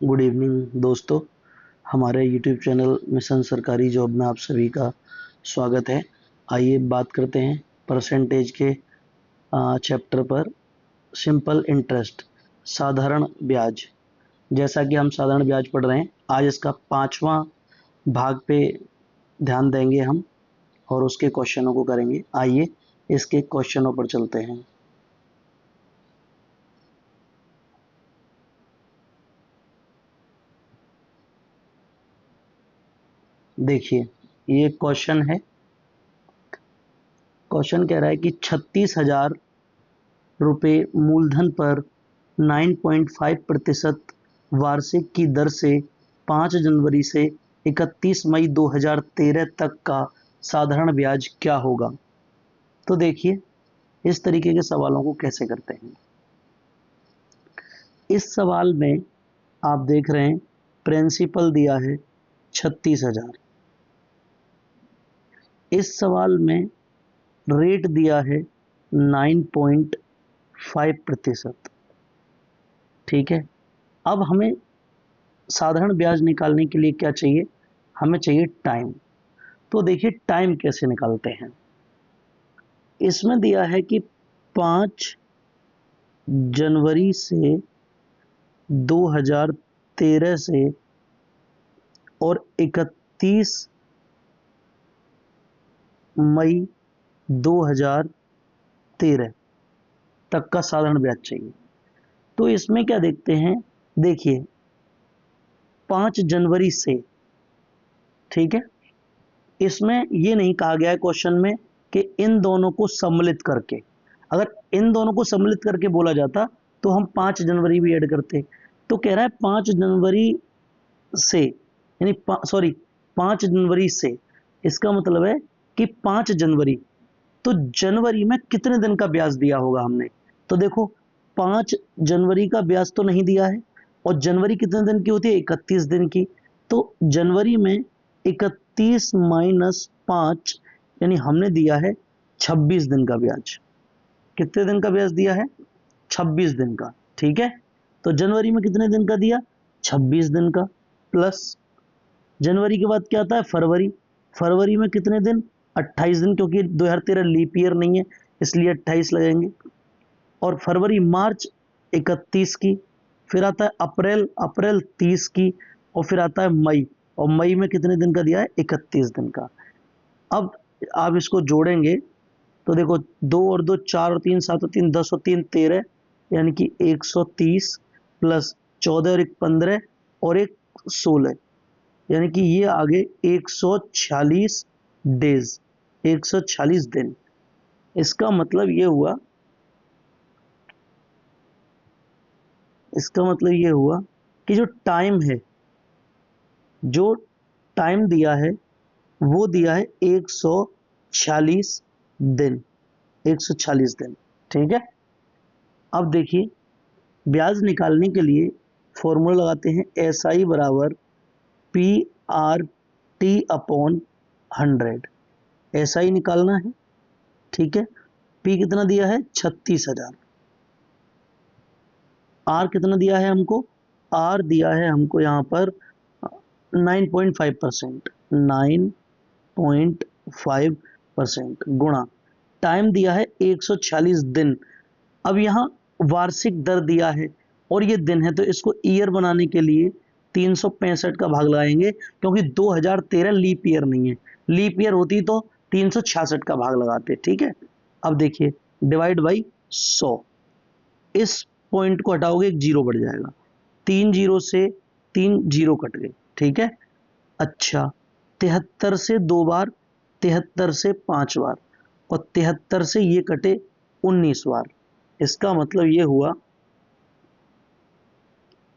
Good evening दोस्तों। हमारे YouTube channel mission सरकारी जॉब में आप सभी का स्वागत है। आइए बात करते हैं परसेंटेज के चैप्टर पर। सिंपल इंटरेस्ट, साधारण ब्याज। जैसा कि हम साधारण ब्याज पढ़ रहे हैं, आज इसका 5वां भाग पे ध्यान देंगे हम और उसके क्वेश्चनों को करेंगे। आइए इसके क्वेश्चनों पर चलते हैं। देखिए, ये क्वेश्चन है। क्वेश्चन कह रहा है कि 36,000 रुपये मूलधन पर 9.5% वार्षिक की दर से 5 जनवरी से 31 मई 2013 तक का साधारण ब्याज क्या होगा। तो देखिए, इस तरीके के सवालों को कैसे करते हैं। इस सवाल में आप देख रहे हैं प्रिंसिपल दिया है 36,000। इस सवाल में रेट दिया है 9.5%। ठीक है, अब हमें साधारण ब्याज निकालने के लिए क्या चाहिए, हमें चाहिए टाइम। तो देखिए टाइम कैसे निकालते हैं। इसमें दिया है कि 5 जनवरी से 2013 से और 31 मई 2013 तक का साधारण ब्याज चाहिए। तो इसमें क्या देखते हैं, देखिए 5 जनवरी से, ठीक है, इसमें ये नहीं कहा गया है क्वेश्चन में कि इन दोनों को सम्मिलित करके। अगर इन दोनों को सम्मिलित करके बोला जाता तो हम 5 जनवरी भी ऐड करते। तो कह रहा है 5 जनवरी से, यानी सॉरी 5 जनवरी से, इसका मतलब है कि 5 जनवरी, तो जनवरी में कितने दिन का ब्याज दिया होगा हमने। तो देखो 5 जनवरी का ब्याज तो नहीं दिया है, और जनवरी कितने दिन की होती है, 31 दिन की। तो जनवरी में 31 माइनस 5, यानी हमने दिया है 26 दिन का ब्याज। कितने दिन का ब्याज दिया है, 26 दिन का। ठीक है, तो जनवरी में कितने दिन का दिया, 26 दिन का। प्लस जनवरी के बाद क्या आता है, फरवरी। फरवरी में कितने दिन, 28 दिन, क्योंकि 2013 लीप ईयर नहीं है इसलिए 28 लगेंगे। और फरवरी मार्च 31 की। फिर आता है अप्रैल, अप्रैल 30 की। और फिर आता है मई, और मई में कितने दिन का दिया है, 31 दिन का। अब आप इसको जोड़ेंगे तो देखो 2 और 2 4 और 3 7 और 3 10 और 3 13, यानी कि 130, प्लस 14 और 1 15 और 1 16, यानी कि ये आगे 146 डेज, 146 दिन। इसका मतलब ये हुआ, इसका मतलब ये हुआ कि जो टाइम है, जो टाइम दिया है वो दिया है 146 दिन, 146 दिन। ठीक है, अब देखिए ब्याज निकालने के लिए फॉर्मूला लगाते हैं, एस आई बराबर P R T upon 100। S I निकालना है। ठीक है, पी कितना दिया है, 36,000। आर कितना दिया है हमको, आर दिया है हमको यहाँ पर 9.5%, 9.5% गुणा टाइम दिया है 146 दिन। अब यहाँ वार्षिक दर दिया है और ये दिन है, तो इसको ईयर बनाने के लिए 365 का भाग लगाएंगे, क्योंकि 2013 लीप ईयर नहीं है। लीप ईयर होती तो 366 का भाग लगाते। ठीक है, अब देखिए डिवाइड बाई 100, इस पॉइंट को हटाओगे एक जीरो बढ़ जाएगा, 3 जीरो से 3 जीरो कट गए। ठीक है, अच्छा 73 से 2 बार, 73 से 5 बार, और 73 से ये कटे 19 बार। इसका मतलब ये हुआ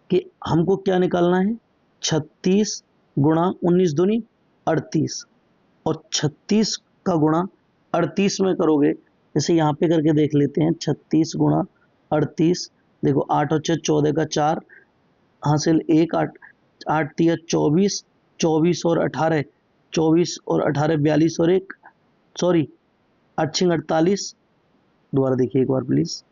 कि हमको क्या निकालना है, 36 गुणा 19 दूनी 38, और 36 का गुणा 38 में करोगे, जैसे यहाँ पे करके देख लेते हैं, 36 गुणा 38, देखो 8 और 6 14 का 4 हासिल 1, 8 8 तिया 24, 24 और 18, 24 और 18 42 और 1, सॉरी 8 छिंग 48, दोबारा देखिए एक बार प्लीज,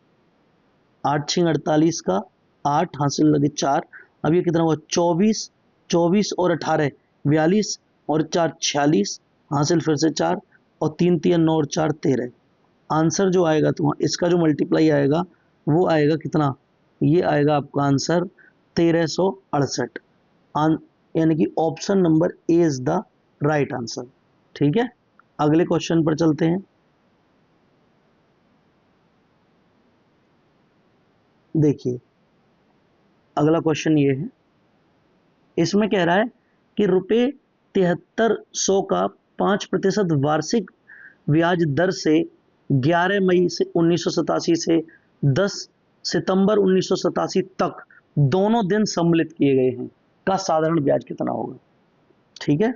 8 छिंग 48 का 8 हासिल लगे 4, अब ये कितना हुआ 24, 24 और 18 42 और 4 46, हासिल फिर से 4 और 3 3 9 और 4 13। आंसर जो आएगा तुम्हारा इसका जो मल्टीप्लाई आएगा वो आएगा कितना, ये आएगा आपका आंसर 1368। यानी कि option number A is the right answer. ठीक है, अगले क्वेश्चन पर चलते हैं। देखिए अगला क्वेश्चन ये है, इसमें कह रहा है कि रुपए 7300 का 5% वार्षिक ब्याज दर से 11 मई से 1987 से 10 सितंबर 1987 तक दोनों दिन सम्मिलित किए गए हैं का साधारण ब्याज कितना होगा। ठीक है,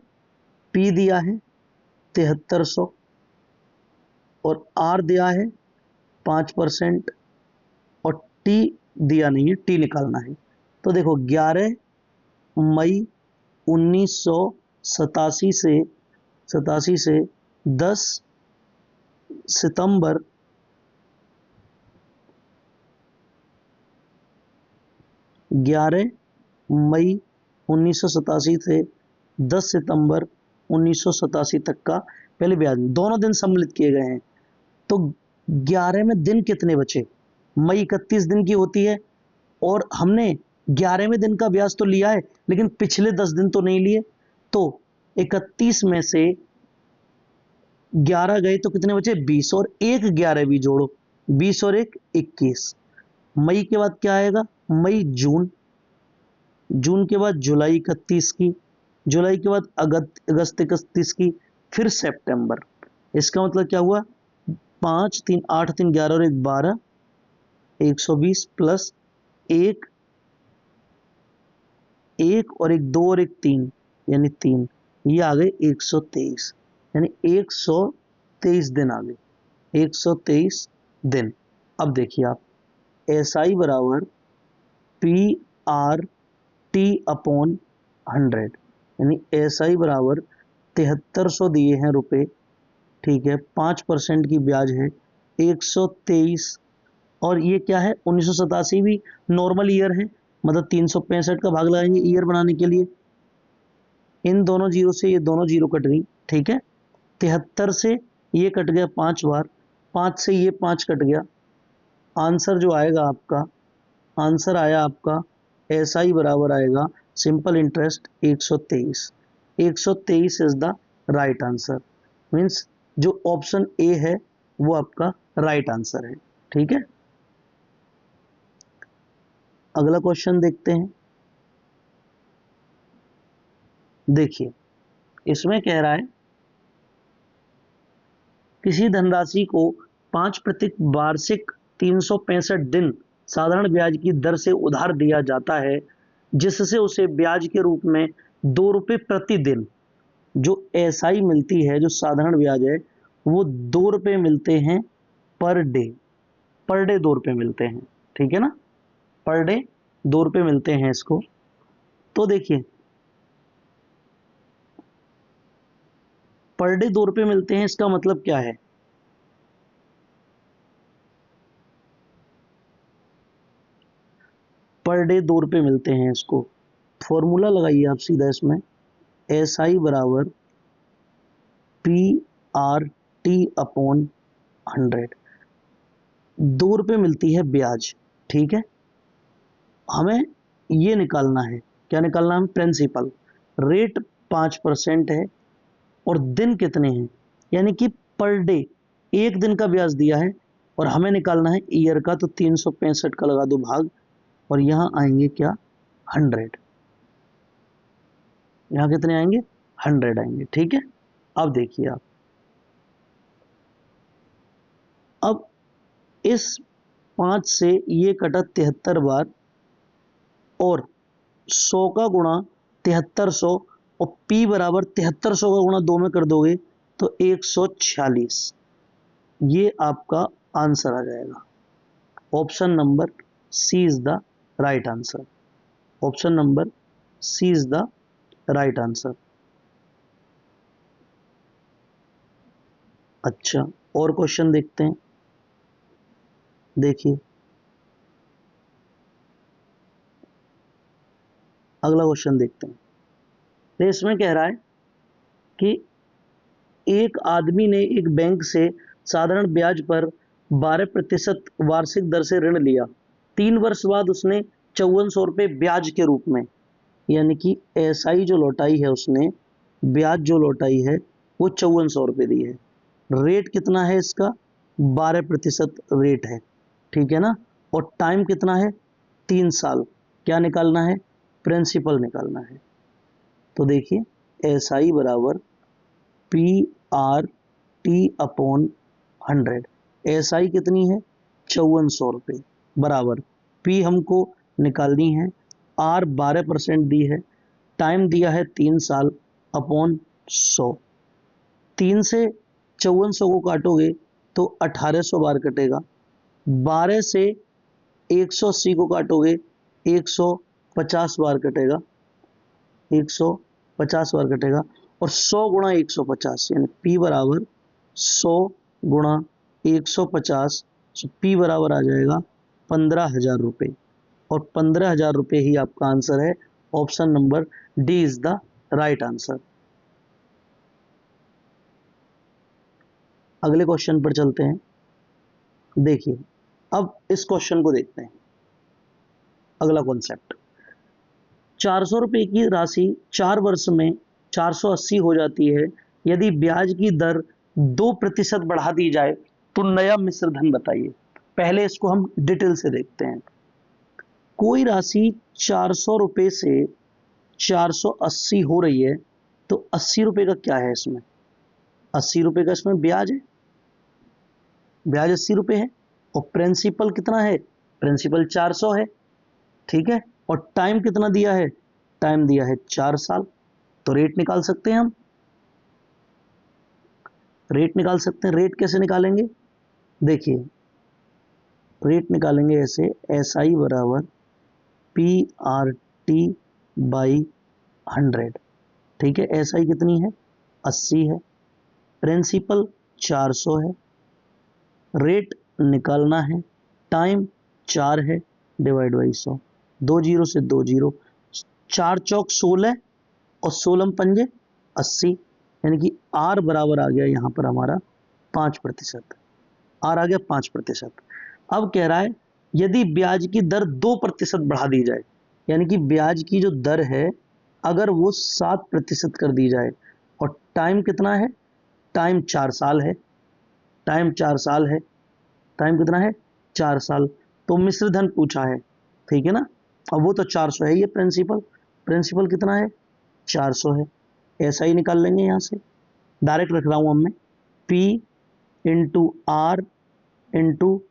पी दिया है 7300 और आर दिया है 5% और टी दिया नहीं है, टी निकालना है। तो देखो 11 मई 1987 से 10 सितंबर 11 मई 1987 से 10 सितंबर 1987 तक का पहले ब्याज दोनों दिन सम्मिलित किए गए हैं। तो 11 में दिन कितने बचे, मई 31 दिन की होती है और हमने 11वें दिन का ब्याज तो लिया है लेकिन पिछले 10 दिन तो नहीं लिए। तो 31 में से 11 गए तो कितने बचे 20 और एक 11 भी जोड़ो, 20 और एक 21। मई के बाद क्या आएगा, मई जून, जून के बाद जुलाई 31 की, जुलाई के बाद अगस्त 31 की, फिर सितंबर। इसका मतलब क्या हुआ 5 3 8 3 11 और 1 12, 120 प्लस एक और एक 2 और एक 3 यानी 3, ये आ गए 123, यानी 123 दिन आ गए, 123 दिन। अब देखिए आप SI बराबर PRT अपॉन 100, यानी SI बराबर 7300 दिए हैं रुपए। ठीक है, 5% की ब्याज है 123 और ये क्या है 1987 भी नॉर्मल ईयर है, मतलब 365 का भाग लगाएंगे ईयर बनाने के लिए। इन दोनों जीरो से ये दोनों जीरो कट गई। ठीक है, 73 से ये कट गया 5 बार, 5 से ये 5 कट गया। आंसर जो आएगा आपका, आंसर आया आपका SI बराबर आएगा simple interest 123। 123 is the right answer, means जो ऑप्शन ए है वो आपका राइट आंसर है। ठीक है, अगला क्वेश्चन देखते हैं। देखिए इसमें कह रहा है किसी धनराशि को 5% वार्षिक 365 दिन साधारण ब्याज की दर से उधार दिया जाता है, जिससे उसे ब्याज के रूप में 2 रुपये प्रति दिन जो SI मिलती है, जो साधारण ब्याज है वो 2 रुपये मिलते हैं पर डे, पर डे 2 रुपये मिलते हैं। ठीक है ना, पर डे 2 रुपये मिलते हैं इसको। तो देखिए पर डे 2 रुपये मिलते हैं, इसका मतलब क्या है, पर डे 2 रुपये मिलते हैं इसको। फॉर्मूला लगाइए आप सीधा इसमें, SI बराबर PRT अपॉन 100, 2 रुपये मिलती है ब्याज। ठीक है, हमें ये निकालना है, क्या निकालना है, प्रिंसिपल रेट 5% है और दिन कितने हैं, यानी कि पर डे एक दिन का ब्याज दिया है और हमें निकालना है ईयर का, तो 365 का लगा दो भाग और यहां आएंगे क्या 100, यहां कितने आएंगे 100 आएंगे। ठीक है, अब देखिए आप, अब इस 5 से ये कटा 73 बार और 100 का गुणा 7300 और P बराबर 7300 का गुणा 2 में कर दोगे तो 146, ये आपका आंसर आ जाएगा। Option number C is the right answer, option number C is the right answer. अच्छा, और क्वेश्चन देखते हैं। देखिए अगला क्वेश्चन देखते हैं। तो इसमें कह रहा है कि एक आदमी ने एक बैंक से साधारण ब्याज पर 12% वार्षिक दर से ऋण लिया। 3 वर्ष बाद उसने 5400 रुपये ब्याज के रूप में, यानी कि एसआई जो लौटाई है उसने, ब्याज जो लौटाई है वो 5400 रुपये दी है। रेट कितना है इसका? 12% रेट है, ठीक है ना। और टाइम कितना है? 3 साल। क्या निकालना है? प्रिंसिपल निकालना है। तो देखिए एसआई बराबर P R T upon 100। SI कितनी है? 5400 रुपये बराबर पी हमको निकालनी है, आर 12% दी है, टाइम दिया है 3 साल, अपॉन 100। 3 से 5400 को काटोगे तो 1800 बार कटेगा। 12 से 180 को काटोगे 150 बार कटेगा, 150 बार कटेगा। और 100 गुणा 150 यानी P बराबर 100 गुणा 150, P बराबर आ जाएगा 15,000 रुपये। और 15,000 रुपये ही आपका आंसर है। Option number D is the right answer. अगले क्वेश्चन पर चलते हैं। देखिए अब इस क्वेश्चन को देखते हैं। अगला कॉन्सेप्ट, 400 रुपये की राशि 4 वर्ष में 480 हो जाती है। यदि ब्याज की दर 2% बढ़ा दी जाए तो नया मिश्र धन बताइए। पहले इसको हम डिटेल से देखते हैं। कोई राशि 400 रुपये से 480 हो रही है तो 80 रुपये का क्या है इसमें? 80 रुपये का इसमें ब्याज है, ब्याज 80 रुपये है। और प्रिंसिपल कितना है? प्रिंसिपल 400 है, ठीक है। और टाइम कितना दिया है? टाइम दिया है 4 साल। तो रेट निकाल सकते हैं हम, रेट निकाल सकते हैं। रेट कैसे निकालेंगे? देखिए रेट निकालेंगे ऐसे, एस आई बराबर पी आर टी बाई 100, ठीक है। एस आई कितनी है? 80 है, प्रिंसिपल 400 है, रेट निकालना है, टाइम 4 है, डिवाइड बाई 100। 2 जीरो से 2 जीरो, 4 चौक 16 और 16 पंजे 80, यानी कि आर बराबर आ गया यहाँ पर हमारा 5%। आर आ गया 5%। अब कह रहा है यदि ब्याज की दर 2% बढ़ा दी जाए, यानी कि ब्याज की जो दर है अगर वो 7% कर दी जाए, और टाइम कितना है? टाइम 4 साल है, टाइम 4 साल है, टाइम कितना है? 4 साल। तो मिश्र धन पूछा है, ठीक है ना। अब वो तो 400 है, ये प्रिंसिपल, प्रिंसिपल कितना है? 400 है। ऐसा ही निकाल लेंगे यहाँ से, डायरेक्ट रख रहा हूँ अब मैं, P into R into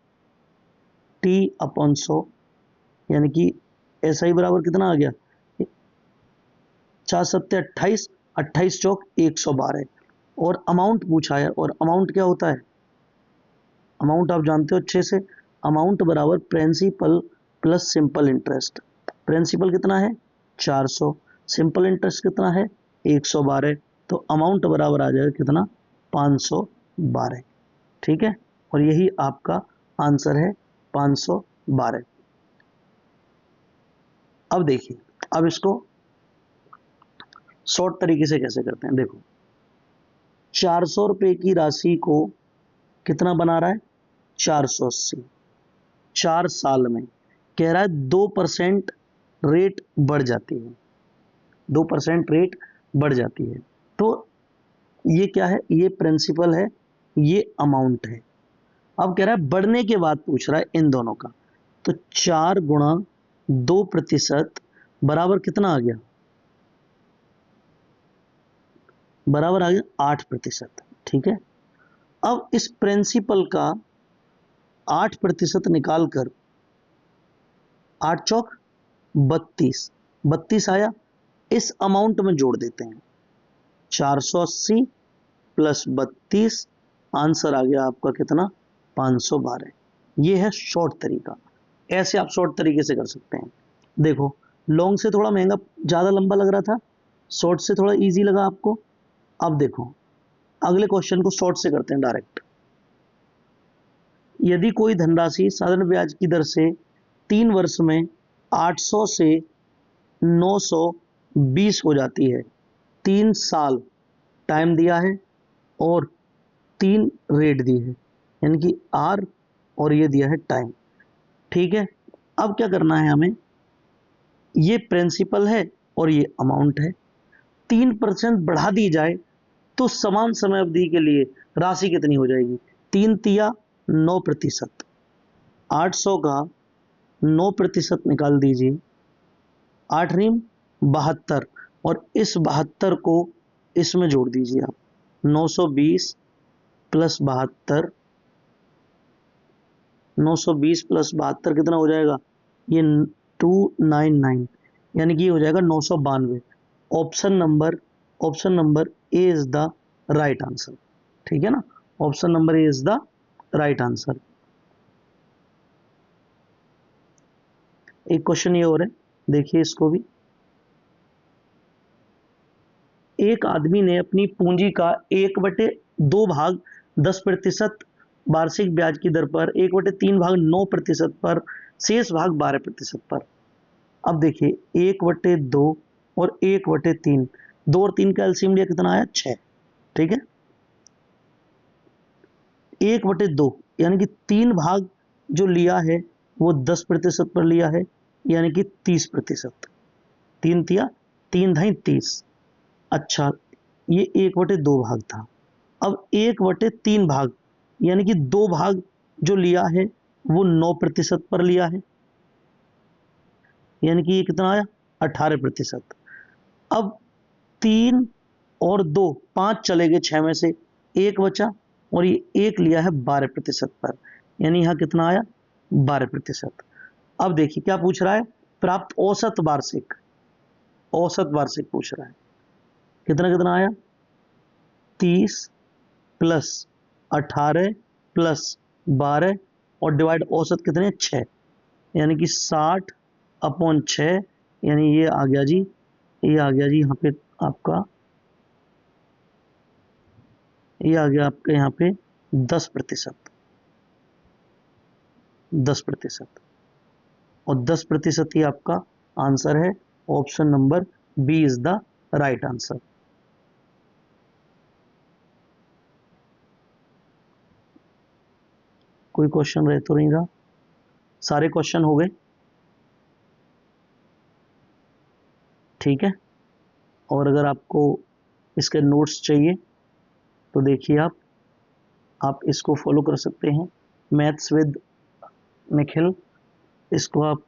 T upon 100, यानी कि ऐसा ही बराबर कितना आ गया? 4 सत्ते 28, 28 चौक 112। और अमाउंट पूछा है, और अमाउंट क्या होता है? अमाउंट आप जानते हो अच्छे से, अमाउंट बराबर principal plus simple interest. Principal कितना है? 400, सिंपल इंटरेस्ट कितना है? 112। तो अमाउंट बराबर आ जाएगा कितना? 512, ठीक है। और यही आपका आंसर है, 512। अब देखिए, अब इसको शॉर्ट तरीके से कैसे करते हैं। देखो 400 रुपये की राशि को कितना बना रहा है? 480। 4 साल में कह रहा है 2% रेट बढ़ जाती है, 2% रेट बढ़ जाती है। तो ये क्या है? ये प्रिंसिपल है, ये अमाउंट है। अब कह रहा है बढ़ने के बाद पूछ रहा है इन दोनों का। तो 4 गुणा 2% बराबर कितना आ गया? बराबर आ गया 8%, ठीक है। अब इस प्रिंसिपल का 8% निकाल कर 8 चौक 32, 32 आया, इस अमाउंट में जोड़ देते हैं। 480 प्लस 32, आंसर आ गया आपका कितना? 512। ये है शॉर्ट तरीका, ऐसे आप शॉर्ट तरीके से कर सकते हैं। देखो लॉन्ग से थोड़ा महंगा, ज़्यादा लंबा लग रहा था, शॉर्ट से थोड़ा इजी लगा आपको। अब देखो अगले क्वेश्चन को शॉर्ट से करते हैं डायरेक्ट। यदि कोई धनराशि साधारण ब्याज की दर से 3 वर्ष में 800 से 920 हो जाती है। 3 साल टाइम दिया है और 3 रेट दी है, यानी कि आर और ये दिया है टाइम। ठीक है, अब क्या करना है हमें, ये प्रिंसिपल है और ये अमाउंट है। 3% बढ़ा दी जाए तो समान समय अवधि के लिए राशि कितनी हो जाएगी? 3 तिया 9%। 800 का 9% निकाल दीजिए, 8 रीम 72, और इस 72 को इसमें जोड़ दीजिए आप। 920 प्लस 72, 920 प्लस 72 कितना हो जाएगा? ये 299, यानी कि ये हो जाएगा 992। Option number A is the right answer. ठीक है ना, option number A is the right answer. एक क्वेश्चन ये और है, देखिए इसको भी। एक आदमी ने अपनी पूंजी का 1/2 भाग 10% वार्षिक ब्याज की दर पर, 1/3 भाग 9% पर, शेष भाग 12% पर। अब देखिए 1/2 और 1/3, 2 और 3 का एलसीएम लिया, कितना आया? 6। ठीक है, 1/2 यानी कि 3 भाग जो लिया है वो 10% पर लिया है, यानी कि 30%। 3 तिया 3 धाई 30। अच्छा, ये 1/2 भाग था। अब 1/3 भाग, यानी कि 2 भाग जो लिया है वो 9% पर लिया है, यानी कि ये कितना आया? 18%। अब 3 और 2, 5 चले गए, 6 में से 1 बचा, और ये 1 लिया है 12% पर, यानी यहाँ कितना आया? 12%। अब देखिए क्या पूछ रहा है, प्राप्त औसत वार्षिक, औसत वार्षिक पूछ रहा है। कितना कितना आया? 30 प्लस 18 प्लस 12 और डिवाइड औसत कितने? 6, यानी कि 60/6, यानी ये आ गया जी, ये आ गया जी यहाँ पे आपका, ये आ गया आपके यहाँ पे 10%। 10%, और 10% ही आपका आंसर है। Option number B is the right answer. कोई क्वेश्चन रह तो नहीं रहा? सारे क्वेश्चन हो गए? ठीक है, और अगर आपको इसके नोट्स चाहिए तो देखिए आप इसको फॉलो कर सकते हैं, मैथ्स विद निखिल। इसको आप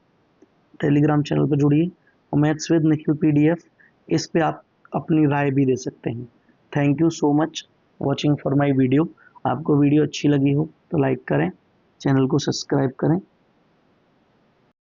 टेलीग्राम चैनल पर जुड़िए, और मैथ्स विद निखिल PDF, इस पे आप अपनी राय भी दे सकते हैं। Thank you so much watching for my video. आपको वीडियो अच्छी लगी हो तो लाइक करें, चैनल को सब्सक्राइब करें।